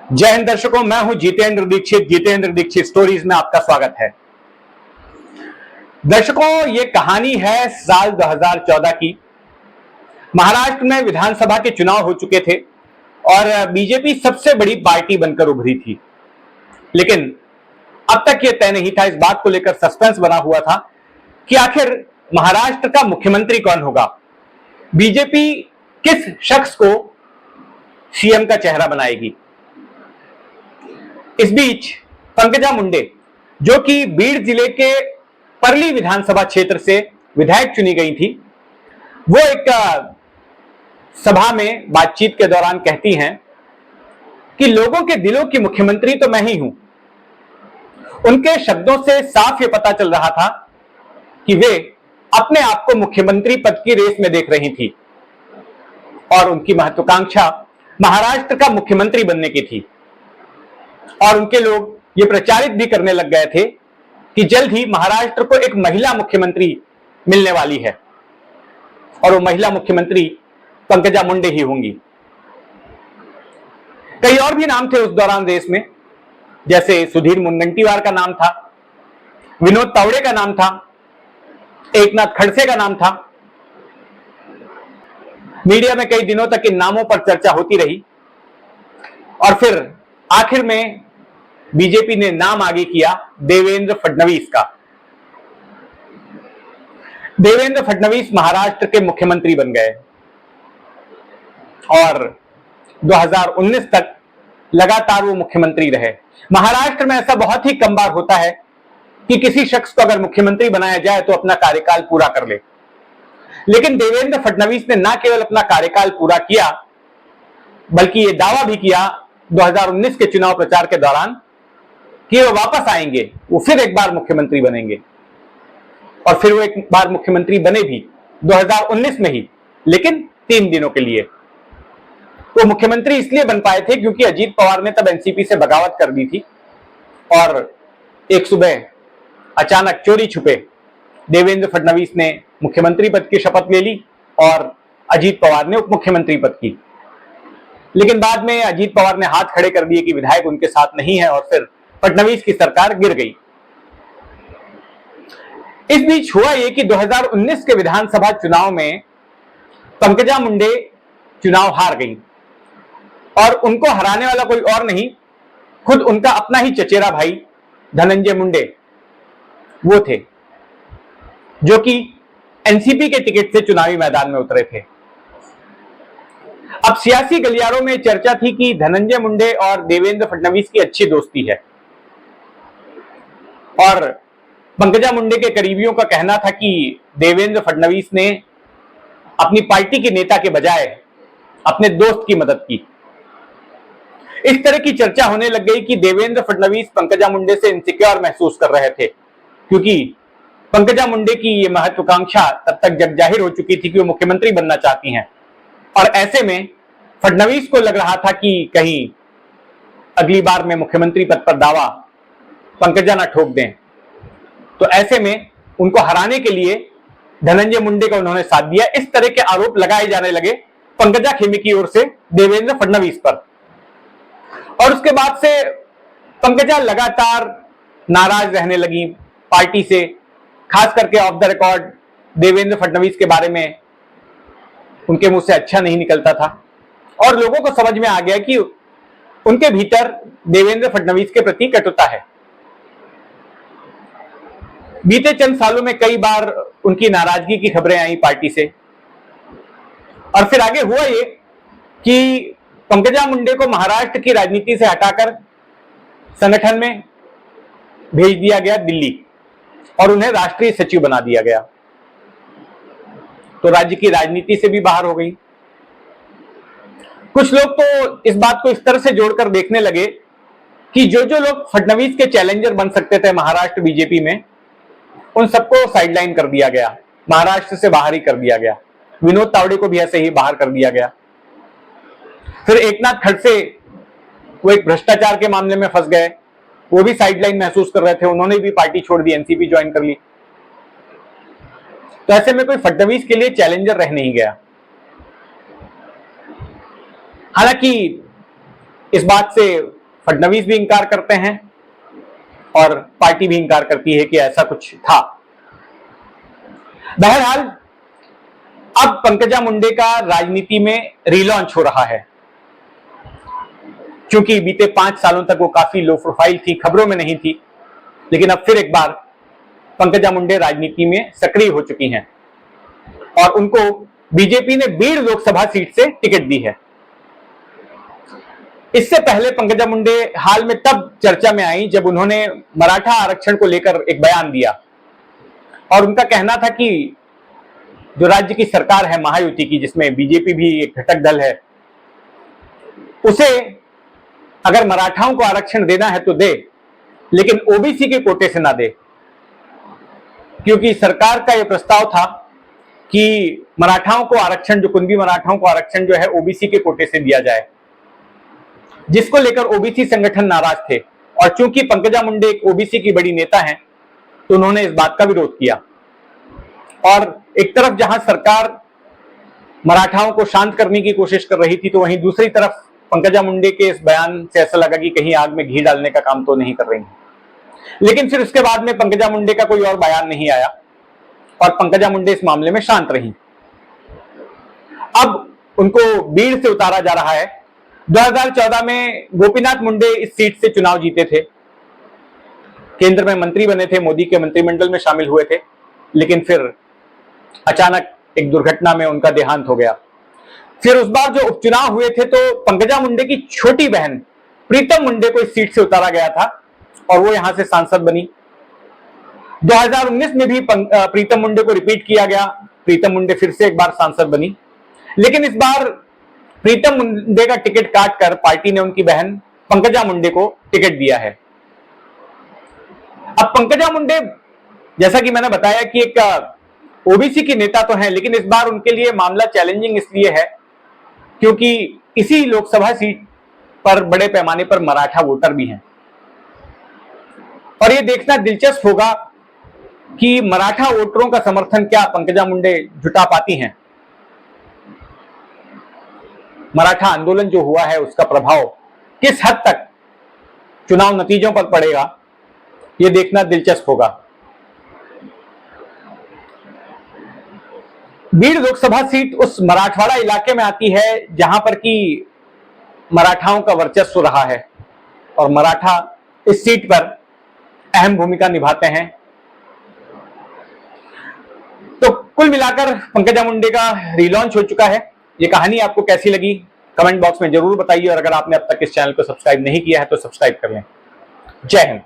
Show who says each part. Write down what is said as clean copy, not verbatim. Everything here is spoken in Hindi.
Speaker 1: जय हिंद दर्शकों, मैं हूं जितेंद्र दीक्षित। जितेंद्र दीक्षित स्टोरीज में आपका स्वागत है। दर्शकों, ये कहानी है साल 2014 की। महाराष्ट्र में विधानसभा के चुनाव हो चुके थे और बीजेपी सबसे बड़ी पार्टी बनकर उभरी थी। लेकिन अब तक ये तय नहीं था, इस बात को लेकर सस्पेंस बना हुआ था कि आखिर महाराष्ट्र का मुख्यमंत्री कौन होगा। बीजेपी किस शख्स को सीएम का चेहरा बनाएगी। इस बीच पंकजा मुंडे, जो कि बीड़ जिले के परली विधानसभा क्षेत्र से विधायक चुनी गई थी, वो एक सभा में बातचीत के दौरान कहती हैं कि लोगों के दिलों की मुख्यमंत्री तो मैं ही हूं। उनके शब्दों से साफ ये पता चल रहा था कि वे अपने आप को मुख्यमंत्री पद की रेस में देख रही थी और उनकी महत्वाकांक्षा महाराष्ट्र का मुख्यमंत्री बनने की थी। और उनके लोग ये प्रचारित भी करने लग गए थे कि जल्द ही महाराष्ट्र को एक महिला मुख्यमंत्री मिलने वाली है और वो महिला मुख्यमंत्री पंकजा मुंडे ही होंगी। कई और भी नाम थे उस दौरान रेस में, जैसे सुधीर मुनगंटीवार का नाम था, विनोद तावड़े का नाम था, एकनाथ खड़से का नाम था। मीडिया में कई दिनों तक इन नामों पर चर्चा होती रही और फिर आखिर में बीजेपी ने नाम आगे किया देवेंद्र फडणवीस का। देवेंद्र फडणवीस महाराष्ट्र के मुख्यमंत्री बन गए और 2019 तक लगातार वो मुख्यमंत्री रहे। महाराष्ट्र में ऐसा बहुत ही कम बार होता है कि किसी शख्स को अगर मुख्यमंत्री बनाया जाए तो अपना कार्यकाल पूरा कर ले। लेकिन देवेंद्र फडणवीस ने न केवल अपना कार्यकाल पूरा किया, बल्कि ये दावा भी किया 2019 के चुनाव प्रचार के दौरान कि वो वापस आएंगे, वो फिर एक बार मुख्यमंत्री बनेंगे। और फिर वो एक बार मुख्यमंत्री बने भी 2019 में ही, लेकिन 3 दिनों के लिए। वो मुख्यमंत्री इसलिए बन पाए थे क्योंकि अजीत पवार ने तब एनसीपी से बगावत कर दी थी और एक सुबह अचानक चोरी छुपे देवेंद्र फडणवीस ने मुख्यमंत्री पद की शपथ ले ली और अजीत पवार ने उप मुख्यमंत्री पद की। लेकिन बाद में अजीत पवार ने हाथ खड़े कर दिए कि विधायक उनके साथ नहीं है और फिर फडणवीस की सरकार गिर गई। इस बीच हुआ यह कि 2019 के विधानसभा चुनाव में पंकजा मुंडे चुनाव हार गई और उनको हराने वाला कोई और नहीं, खुद उनका अपना ही चचेरा भाई धनंजय मुंडे वो थे, जो कि एनसीपी के टिकट से चुनावी मैदान में उतरे थे। अब सियासी गलियारों में चर्चा थी कि धनंजय मुंडे और देवेंद्र फडणवीस की अच्छी दोस्ती है और पंकजा मुंडे के करीबियों का कहना था कि देवेंद्र फडणवीस ने अपनी पार्टी के नेता के बजाय अपने दोस्त की मदद की। इस तरह की चर्चा होने लग गई कि देवेंद्र फडणवीस पंकजा मुंडे से इनसिक्योर महसूस कर रहे थे, क्योंकि पंकजा मुंडे की ये महत्वाकांक्षा तब तक जग जाहिर हो चुकी थी कि वो मुख्यमंत्री बनना चाहती हैं। और ऐसे में फडणवीस को लग रहा था कि कहीं अगली बार में मुख्यमंत्री पद पर दावा पंकजा ना ठोक दें। तो ऐसे में उनको हराने के लिए धनंजय मुंडे का उन्होंने साथ दिया। इस तरह के आरोप लगाए जाने लगे पंकजा खेमी की ओर से देवेंद्र फडणवीस पर। और उसके बाद से पंकजा लगातार नाराज रहने लगी पार्टी से, खास करके of the record Devendra Fadnavis के बारे में उनके मुंह से अच्छा नहीं निकलता था और लोगों को समझ में आ गया कि उनके भीतर देवेंद्र फडणवीस के प्रति कटुता है। बीते चंद सालों में कई बार उनकी नाराजगी की खबरें आई पार्टी से और फिर आगे हुआ ये कि पंकजा मुंडे को महाराष्ट्र की राजनीति से हटाकर संगठन में भेज दिया गया दिल्ली और उन्हें राष्ट्रीय सचिव बना दिया गया। तो राज्य की राजनीति से भी बाहर हो गई। कुछ लोग तो इस बात को इस तरह से जोड़कर देखने लगे कि जो जो लोग फडणवीस के चैलेंजर बन सकते थे महाराष्ट्र बीजेपी में, उन सबको साइडलाइन कर दिया गया, महाराष्ट्र से बाहर ही कर दिया गया। विनोद तावड़े को भी ऐसे ही बाहर कर दिया गया। फिर एकनाथ खड़से, वो एक भ्रष्टाचार के मामले में फंस गए, वो भी साइडलाइन महसूस कर रहे थे, उन्होंने भी पार्टी छोड़ दी, एनसीपी ज्वाइन कर ली। तो ऐसे में कोई फडणवीस के लिए चैलेंजर रह नहीं गया। हालांकि इस बात से फडणवीस भी इंकार करते हैं और पार्टी भी इंकार करती है कि ऐसा कुछ था। बहरहाल अब पंकजा मुंडे का राजनीति में रीलॉन्च हो रहा है। क्योंकि बीते 5 सालों तक वो काफी लो प्रोफाइल थी, खबरों में नहीं थी, लेकिन अब फिर एक बार पंकजा मुंडे राजनीति में सक्रिय हो चुकी हैं और उनको बीजेपी ने बीड़ लोकसभा सीट से टिकट दी है। इससे पहले पंकजा मुंडे हाल में तब चर्चा में आई जब उन्होंने मराठा आरक्षण को लेकर एक बयान दिया और उनका कहना था कि जो राज्य की सरकार है महायुति की, जिसमें बीजेपी भी एक घटक दल है, उसे अगर मराठाओं को आरक्षण देना है तो दे, लेकिन ओबीसी के कोटे से ना दे। क्योंकि सरकार का यह प्रस्ताव था कि मराठाओं को आरक्षण, जो कुणबी मराठाओं को आरक्षण जो है ओबीसी के कोटे से दिया जाए, जिसको लेकर ओबीसी संगठन नाराज थे। और चूंकि पंकजा मुंडे एक ओबीसी की बड़ी नेता हैं, तो उन्होंने इस बात का विरोध किया। और एक तरफ जहां सरकार मराठाओं को शांत करने की कोशिश कर रही थी, तो वहीं दूसरी तरफ पंकजा मुंडे के इस बयान से ऐसा लगा कि कहीं आग में घी डालने का काम तो नहीं कर रही है। लेकिन फिर उसके बाद में पंकजा मुंडे का कोई और बयान नहीं आया और पंकजा मुंडे इस मामले में शांत रही। अब उनको बीड़ से उतारा जा रहा है। 2014 में गोपीनाथ मुंडे इस सीट से चुनाव जीते थे, केंद्र में मंत्री बने थे, मोदी के मंत्रिमंडल में शामिल हुए थे, लेकिन फिर अचानक एक दुर्घटना में उनका देहांत हो गया। फिर उस बार जो उपचुनाव हुए थे तो पंकजा मुंडे की छोटी बहन प्रीतम मुंडे को इस सीट से उतारा गया था और वो यहां से सांसद बनी। 2019 में भी प्रीतम मुंडे को रिपीट किया गया, प्रीतम मुंडे फिर से एक बार सांसद बनी, लेकिन इस बार प्रीतम मुंडे का टिकट काटकर पार्टी ने उनकी बहन पंकजा मुंडे को टिकट दिया है। अब पंकजा मुंडे, जैसा कि मैंने बताया कि एक ओबीसी की नेता तो हैं, लेकिन इस बार उनके लिए मामला चैलेंजिंग इसलिए है क्योंकि इसी लोकसभा सीट पर बड़े पैमाने पर मराठा वोटर भी हैं और यह देखना दिलचस्प होगा कि मराठा वोटरों का समर्थन क्या पंकजा मुंडे जुटा पाती हैं। मराठा आंदोलन जो हुआ है उसका प्रभाव किस हद तक चुनाव नतीजों पर पड़ेगा, यह देखना दिलचस्प होगा। बीड़ लोकसभा सीट उस मराठवाड़ा इलाके में आती है जहां पर कि मराठाओं का वर्चस्व रहा है और मराठा इस सीट पर अहम भूमिका निभाते हैं। तो कुल मिलाकर पंकजा मुंडे का रीलॉन्च हो चुका है। ये कहानी आपको कैसी लगी कमेंट बॉक्स में जरूर बताइए और अगर आपने अब तक इस चैनल को सब्सक्राइब नहीं किया है तो सब्सक्राइब कर लें। जय हिंद।